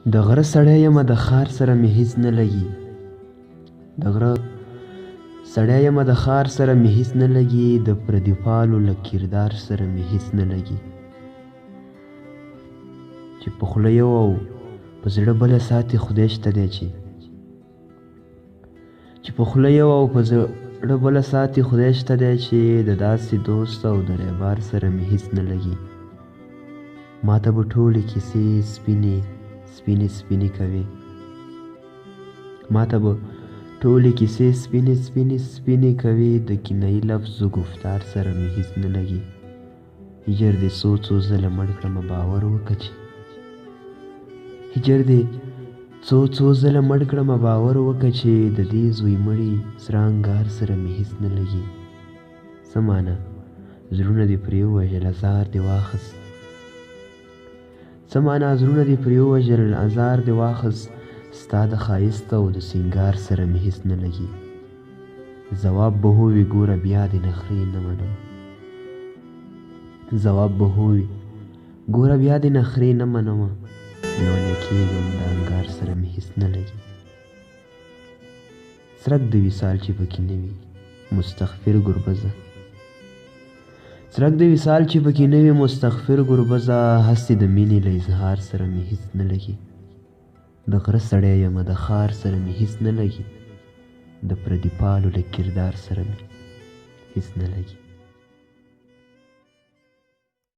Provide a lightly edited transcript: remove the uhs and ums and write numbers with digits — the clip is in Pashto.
د غره سړی یمه د ښار سره مې هیڅ نه لګي. د غره سړی یمه د ښار سره مې هیڅ نه لګي. د پردي پالو له کردار سره مې هیڅ نه لګي. چې په خوله یو او په زړه بله ساتي خدای شته دی چې په خوله یو او په زړه بله ساتي خدای شته دی چې د داسې دوست او د ریبار سره مې هیڅ نه لګي. ما ته به ټولې کیسې سپینې سپینې سپینې کوي. ما ته به ټولې کیسې سپینې سپینې سپینې کوي. د کینهیي لفظ و گفتار سره مې هیڅ نه لګي. هجر دې څو څو ځله مړ کړمه باور وکړه چې هجر دې څو څو ځله مړ کړمه باور وکړه چې د دې زوی مړي سره انګار سره مې هیڅ نه لګي. څه معنی زړونه دې پرې ووژل ازار دې واخیست. څه معنی زړونه دې پرې ووژل ازار دې واخیست. ستا د ښایست او د سینګار سره مې هیڅ نه لګي. ځواب به هووي ګوره بیا دې نخرې نه منم. ځواب به هووي ګوره بیا دې نخرې نه منمه. لیونی کېږم د انګار سره مې هیڅ نه لګي. څرک د وصال چې پکې نه وي مستغفر ګربزه. څرک د وصال چې پکې نه وي مستغفر ګربزه. هسې د مینې له اظهار سره مې هیڅ نه لګي. د غره سړی یمه د ښار سره مې هیڅ نه لګي. د پردي پالو له کردار سره مې هیڅ نه لګي.